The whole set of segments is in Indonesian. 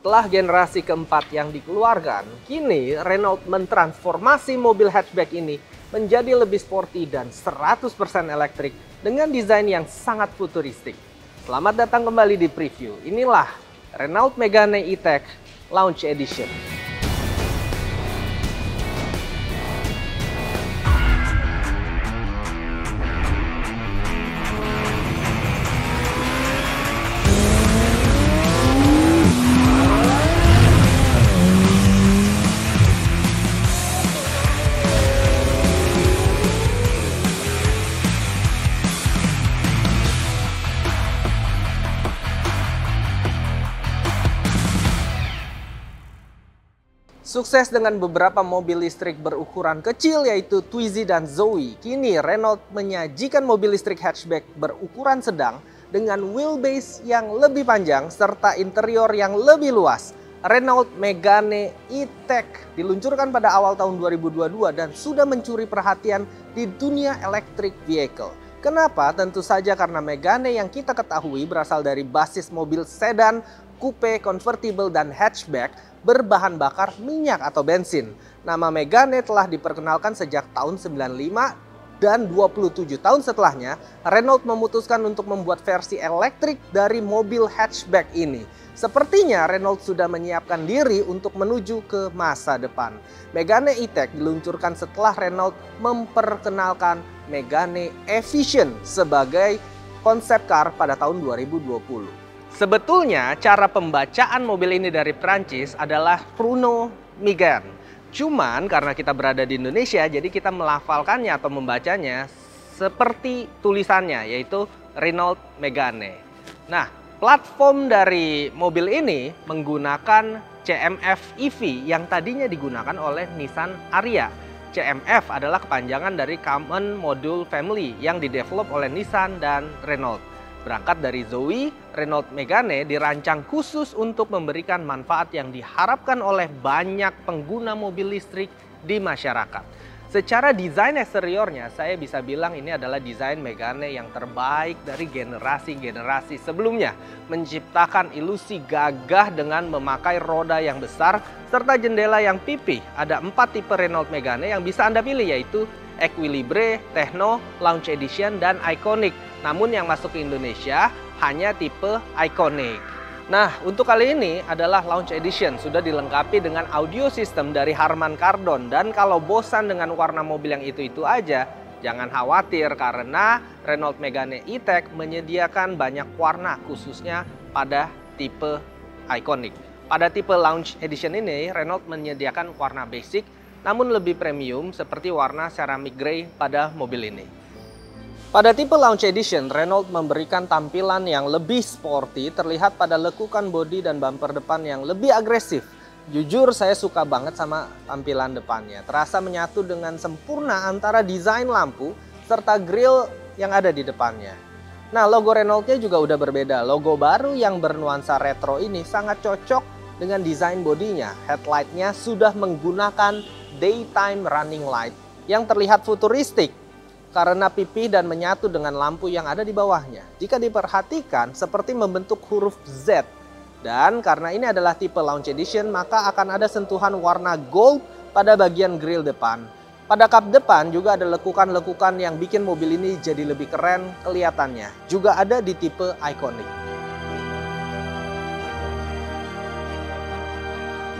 Setelah generasi keempat yang dikeluarkan, kini Renault mentransformasi mobil hatchback ini menjadi lebih sporty dan 100% elektrik dengan desain yang sangat futuristik. Selamat datang kembali di preview. Inilah Renault Megane E-Tech Launch Edition. Sukses dengan beberapa mobil listrik berukuran kecil yaitu Twizy dan Zoe, kini Renault menyajikan mobil listrik hatchback berukuran sedang dengan wheelbase yang lebih panjang serta interior yang lebih luas. Renault Megane E-Tech diluncurkan pada awal tahun 2022 dan sudah mencuri perhatian di dunia electric vehicle. Kenapa? Tentu saja karena Megane yang kita ketahui berasal dari basis mobil sedan, coupe, convertible, dan hatchback berbahan bakar minyak atau bensin. Nama Megane telah diperkenalkan sejak tahun 95 dan 27 tahun setelahnya, Renault memutuskan untuk membuat versi elektrik dari mobil hatchback ini. Sepertinya Renault sudah menyiapkan diri untuk menuju ke masa depan. Megane E-Tech diluncurkan setelah Renault memperkenalkan Megane E-Vision sebagai konsep car pada tahun 2020. Sebetulnya cara pembacaan mobil ini dari Prancis adalah Renault Megane. Cuman karena kita berada di Indonesia, jadi kita melafalkannya atau membacanya seperti tulisannya, yaitu Renault Megane. Nah, platform dari mobil ini menggunakan CMF EV yang tadinya digunakan oleh Nissan Ariya. CMF adalah kepanjangan dari Common Module Family yang didevelop oleh Nissan dan Renault. Berangkat dari Zoe, Renault Megane dirancang khusus untuk memberikan manfaat yang diharapkan oleh banyak pengguna mobil listrik di masyarakat. Secara desain eksteriornya, saya bisa bilang ini adalah desain Megane yang terbaik dari generasi-generasi sebelumnya. Menciptakan ilusi gagah dengan memakai roda yang besar serta jendela yang pipih. Ada 4 tipe Renault Megane yang bisa Anda pilih, yaitu Equilibre, Techno, Launch Edition, dan Iconic. Namun yang masuk ke Indonesia hanya tipe Iconic. Nah, untuk kali ini adalah Launch Edition. Sudah dilengkapi dengan audio system dari Harman Kardon. Dan kalau bosan dengan warna mobil yang itu-itu aja, jangan khawatir karena Renault Megane E-Tech menyediakan banyak warna khususnya pada tipe Iconic. Pada tipe Launch Edition ini, Renault menyediakan warna basic namun lebih premium seperti warna ceramic grey pada mobil ini. Pada tipe Launch Edition, Renault memberikan tampilan yang lebih sporty, terlihat pada lekukan bodi dan bumper depan yang lebih agresif. Jujur saya suka banget sama tampilan depannya, terasa menyatu dengan sempurna antara desain lampu serta grill yang ada di depannya. Nah, logo Renaultnya juga udah berbeda. Logo baru yang bernuansa retro ini sangat cocok dengan desain bodinya. Headlightnya sudah menggunakan daytime running light yang terlihat futuristik karena pipih dan menyatu dengan lampu yang ada di bawahnya. Jika diperhatikan seperti membentuk huruf Z. Dan karena ini adalah tipe Launch Edition, maka akan ada sentuhan warna gold pada bagian grill depan. Pada kap depan juga ada lekukan-lekukan yang bikin mobil ini jadi lebih keren kelihatannya. Juga ada di tipe Iconic.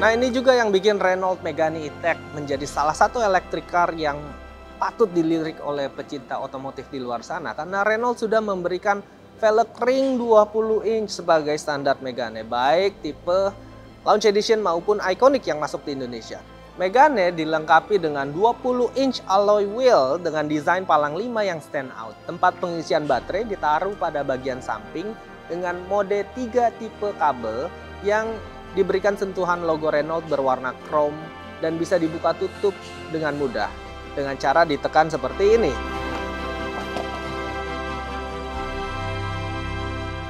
Nah, ini juga yang bikin Renault Megane E-Tech menjadi salah satu electric car yang patut dilirik oleh pecinta otomotif di luar sana. Karena Renault sudah memberikan velg ring 20 inch sebagai standar Megane. Baik tipe Launch Edition maupun Iconic yang masuk di Indonesia. Megane dilengkapi dengan 20 inch alloy wheel dengan desain palang 5 yang stand out. Tempat pengisian baterai ditaruh pada bagian samping dengan mode 3 tipe kabel yang diberikan sentuhan logo Renault berwarna chrome dan bisa dibuka tutup dengan mudah dengan cara ditekan seperti ini.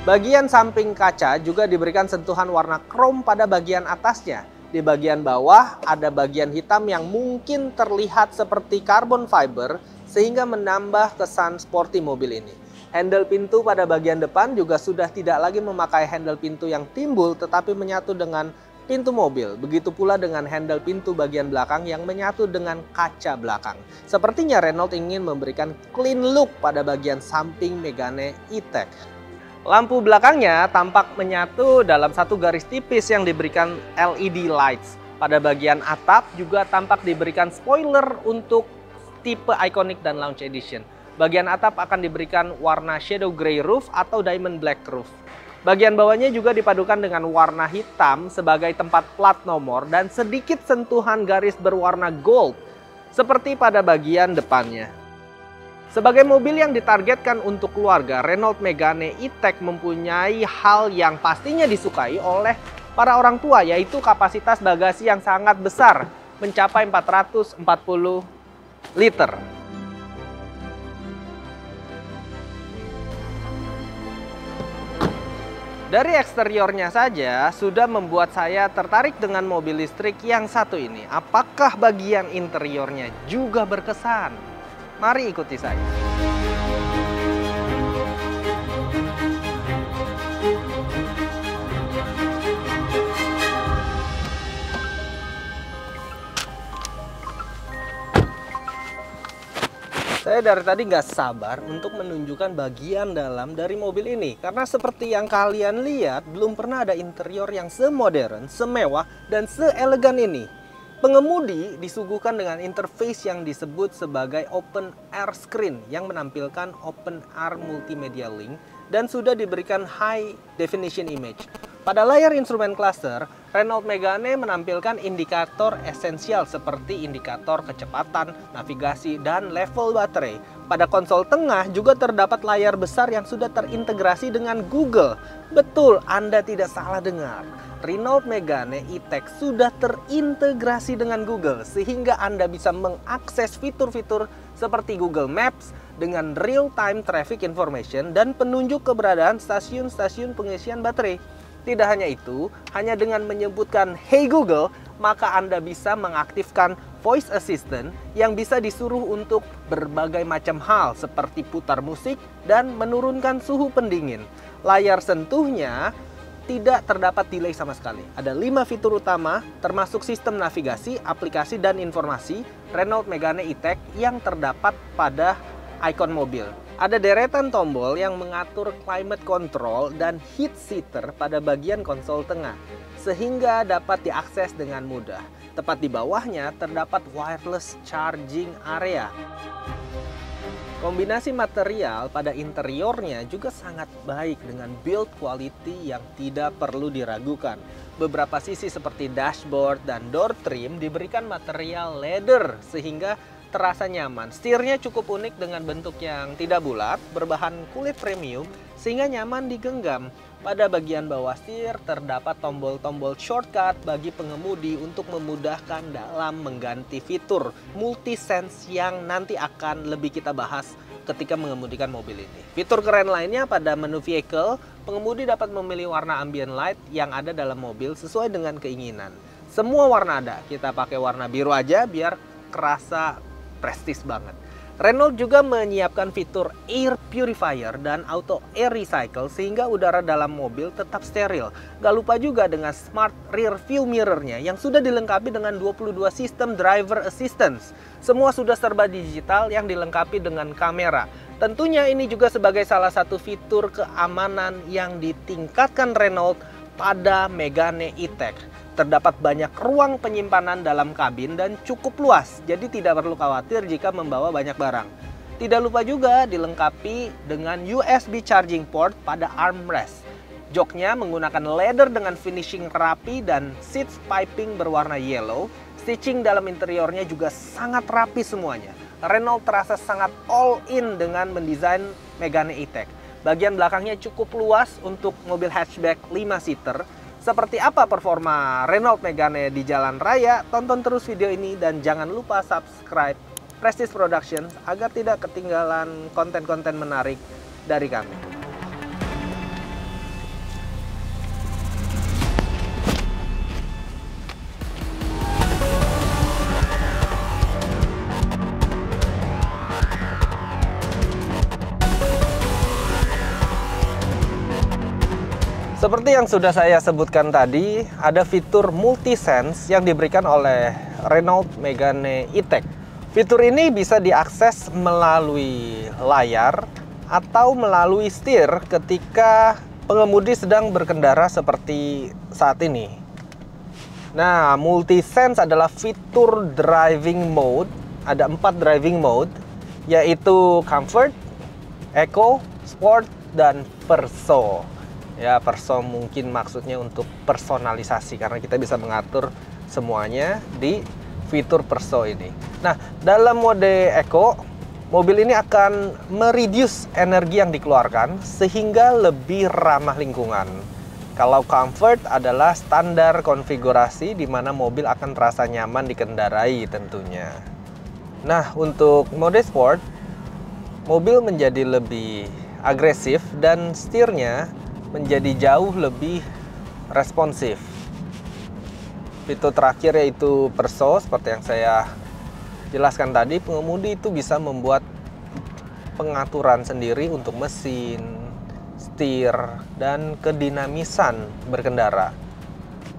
Bagian samping kaca juga diberikan sentuhan warna chrome pada bagian atasnya. Di bagian bawah ada bagian hitam yang mungkin terlihat seperti carbon fiber sehingga menambah kesan sporty mobil ini. Handle pintu pada bagian depan juga sudah tidak lagi memakai handle pintu yang timbul tetapi menyatu dengan pintu mobil. Begitu pula dengan handle pintu bagian belakang yang menyatu dengan kaca belakang. Sepertinya Renault ingin memberikan clean look pada bagian samping Megane E-Tech. Lampu belakangnya tampak menyatu dalam satu garis tipis yang diberikan LED lights. Pada bagian atap juga tampak diberikan spoiler untuk tipe Iconic dan Lounge Edition. Bagian atap akan diberikan warna shadow grey roof atau diamond black roof. Bagian bawahnya juga dipadukan dengan warna hitam sebagai tempat plat nomor dan sedikit sentuhan garis berwarna gold seperti pada bagian depannya. Sebagai mobil yang ditargetkan untuk keluarga, Renault Megane E-Tech mempunyai hal yang pastinya disukai oleh para orang tua, yaitu kapasitas bagasi yang sangat besar, mencapai 440 liter. Dari eksteriornya saja sudah membuat saya tertarik dengan mobil listrik yang satu ini. Apakah bagian interiornya juga berkesan? Mari ikuti saya. Saya dari tadi nggak sabar untuk menunjukkan bagian dalam dari mobil ini. Karena seperti yang kalian lihat, belum pernah ada interior yang semodern, semewah, dan seelegan ini. Pengemudi disuguhkan dengan interface yang disebut sebagai Open Air Screen yang menampilkan Open Air Multimedia Link dan sudah diberikan High Definition Image. Pada layar instrumen cluster, Renault Megane menampilkan indikator esensial seperti indikator kecepatan, navigasi, dan level baterai. Pada konsol tengah juga terdapat layar besar yang sudah terintegrasi dengan Google. Betul, Anda tidak salah dengar. Renault Megane E-Tech sudah terintegrasi dengan Google sehingga Anda bisa mengakses fitur-fitur seperti Google Maps dengan real-time traffic information dan penunjuk keberadaan stasiun-stasiun pengisian baterai. Tidak hanya itu, hanya dengan menyebutkan "Hey Google", maka Anda bisa mengaktifkan voice assistant yang bisa disuruh untuk berbagai macam hal seperti putar musik dan menurunkan suhu pendingin. Layar sentuhnya tidak terdapat delay sama sekali. Ada 5 fitur utama termasuk sistem navigasi, aplikasi, dan informasi Renault Megane E-Tech yang terdapat pada ikon mobil. Ada deretan tombol yang mengatur climate control dan heat seater pada bagian konsol tengah, sehingga dapat diakses dengan mudah. Tepat di bawahnya terdapat wireless charging area. Kombinasi material pada interiornya juga sangat baik dengan build quality yang tidak perlu diragukan. Beberapa sisi seperti dashboard dan door trim diberikan material leather sehingga terasa nyaman. Setirnya cukup unik dengan bentuk yang tidak bulat, berbahan kulit premium, sehingga nyaman digenggam. Pada bagian bawah setir terdapat tombol-tombol shortcut bagi pengemudi untuk memudahkan dalam mengganti fitur multi-sense yang nanti akan lebih kita bahas ketika mengemudikan mobil ini. Fitur keren lainnya pada menu vehicle, pengemudi dapat memilih warna ambient light yang ada dalam mobil sesuai dengan keinginan. Semua warna ada, kita pakai warna biru aja biar kerasa prestis banget. Renault juga menyiapkan fitur air purifier dan auto air recycle sehingga udara dalam mobil tetap steril. Gak lupa juga dengan smart rear view mirrornya yang sudah dilengkapi dengan 22 sistem driver assistance. Semua sudah serba digital yang dilengkapi dengan kamera. Tentunya ini juga sebagai salah satu fitur keamanan yang ditingkatkan Renault pada Megane E-Tech. Terdapat banyak ruang penyimpanan dalam kabin dan cukup luas, jadi tidak perlu khawatir jika membawa banyak barang. Tidak lupa juga dilengkapi dengan USB charging port pada armrest. Joknya menggunakan leather dengan finishing rapi dan seats piping berwarna yellow. Stitching dalam interiornya juga sangat rapi semuanya. Renault terasa sangat all in dengan mendesain Megane E-Tech. Bagian belakangnya cukup luas untuk mobil hatchback 5-seater. Seperti apa performa Renault Megane di jalan raya? Tonton terus video ini dan jangan lupa subscribe Prestige Production agar tidak ketinggalan konten-konten menarik dari kami. Seperti yang sudah saya sebutkan tadi, ada fitur multi-sense yang diberikan oleh Renault Megane E-Tech. Fitur ini bisa diakses melalui layar atau melalui setir ketika pengemudi sedang berkendara seperti saat ini. Nah, multi-sense adalah fitur driving mode. Ada 4 driving mode, yaitu Comfort, Eco, Sport, dan Perso. Ya, Perso mungkin maksudnya untuk personalisasi karena kita bisa mengatur semuanya di fitur Perso ini. Nah, dalam mode Eco, mobil ini akan mereduce energi yang dikeluarkan sehingga lebih ramah lingkungan. Kalau Comfort adalah standar konfigurasi di mana mobil akan terasa nyaman dikendarai tentunya. Nah, untuk mode Sport, mobil menjadi lebih agresif dan setirnya menjadi jauh lebih responsif. Fitur terakhir yaitu Perso, seperti yang saya jelaskan tadi, pengemudi itu bisa membuat pengaturan sendiri untuk mesin, setir, dan kedinamisan berkendara,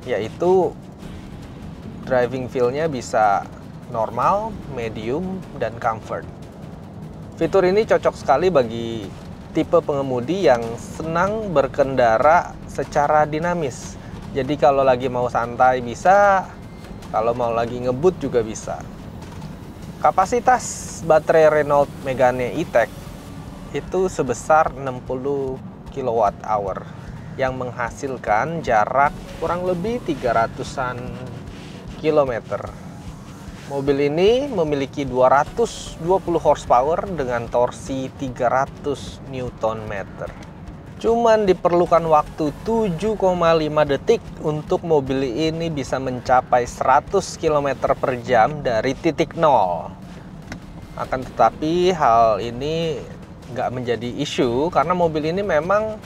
yaitu driving feel-nya bisa normal, medium, dan comfort. Fitur ini cocok sekali bagi tipe pengemudi yang senang berkendara secara dinamis. Jadi kalau lagi mau santai bisa, kalau mau lagi ngebut juga bisa. Kapasitas baterai Renault Megane E-Tech itu sebesar 60 kWh yang menghasilkan jarak kurang lebih 300-an kilometer. Mobil ini memiliki 220 horsepower dengan torsi 300 Nm. Cuman diperlukan waktu 7,5 detik untuk mobil ini bisa mencapai 100 km per jam dari titik nol. Akan tetapi hal ini nggak menjadi isu karena mobil ini memang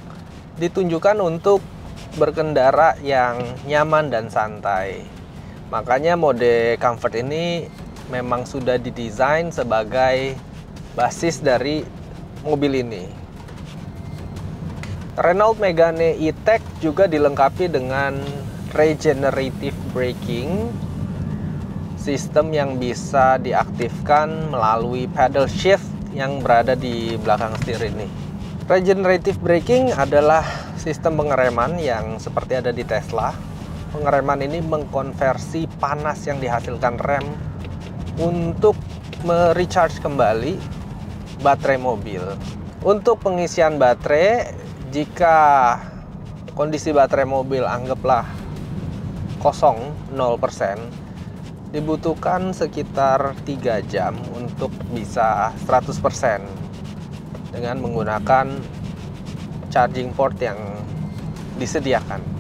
ditunjukkan untuk berkendara yang nyaman dan santai. Makanya mode Comfort ini memang sudah didesain sebagai basis dari mobil ini. Renault Megane E-Tech juga dilengkapi dengan regenerative braking, sistem yang bisa diaktifkan melalui pedal shift yang berada di belakang setir ini. Regenerative braking adalah sistem pengereman yang seperti ada di Tesla. Pengereman ini mengkonversi panas yang dihasilkan rem untuk merecharge kembali baterai mobil. Untuk pengisian baterai, jika kondisi baterai mobil anggaplah kosong 0%, dibutuhkan sekitar 3 jam untuk bisa 100% dengan menggunakan charging port yang disediakan.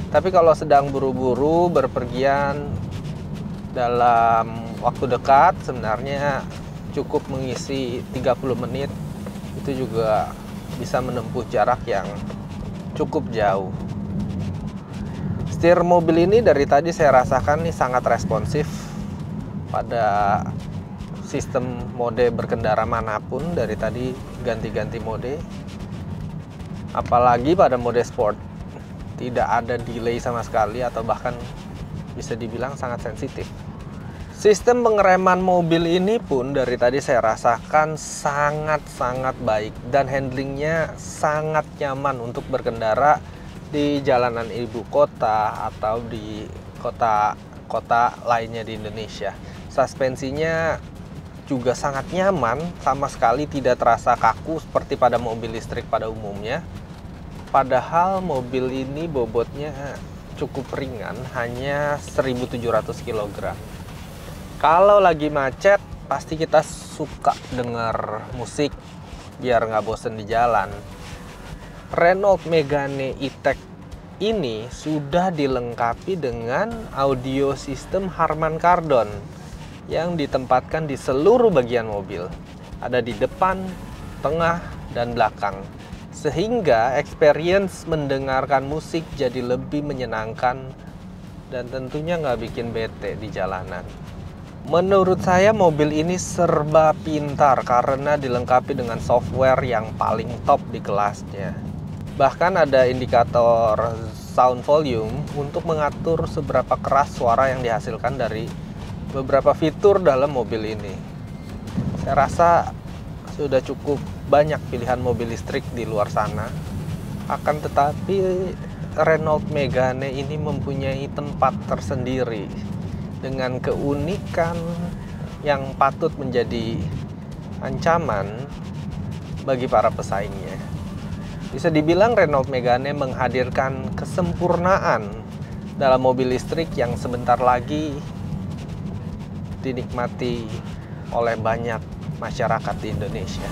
Tapi kalau sedang buru-buru berpergian dalam waktu dekat, sebenarnya cukup mengisi 30 menit. Itu juga bisa menempuh jarak yang cukup jauh. Setir mobil ini dari tadi saya rasakan nih sangat responsif pada sistem mode berkendara manapun. Dari tadi ganti-ganti mode. Apalagi pada mode sport. Tidak ada delay sama sekali atau bahkan bisa dibilang sangat sensitif. Sistem pengereman mobil ini pun dari tadi saya rasakan sangat-sangat baik dan handlingnya sangat nyaman untuk berkendara di jalanan ibu kota atau di kota-kota lainnya di Indonesia. Suspensinya juga sangat nyaman, sama sekali tidak terasa kaku seperti pada mobil listrik pada umumnya. Padahal mobil ini bobotnya cukup ringan, hanya 1.700 kg. Kalau lagi macet, pasti kita suka dengar musik biar nggak bosen di jalan. Renault Megane E-Tech ini sudah dilengkapi dengan audio sistem Harman Kardon yang ditempatkan di seluruh bagian mobil. Ada di depan, tengah, dan belakang. Sehingga experience mendengarkan musik jadi lebih menyenangkan dan tentunya nggak bikin bete di jalanan. Menurut saya mobil ini serba pintar karena dilengkapi dengan software yang paling top di kelasnya. Bahkan ada indikator sound volume untuk mengatur seberapa keras suara yang dihasilkan dari beberapa fitur dalam mobil ini. Saya rasa sudah cukup banyak pilihan mobil listrik di luar sana. Akan tetapi Renault Megane ini mempunyai tempat tersendiri dengan keunikan yang patut menjadi ancaman bagi para pesaingnya. Bisa dibilang Renault Megane menghadirkan kesempurnaan dalam mobil listrik yang sebentar lagi dinikmati oleh banyak masyarakat di Indonesia.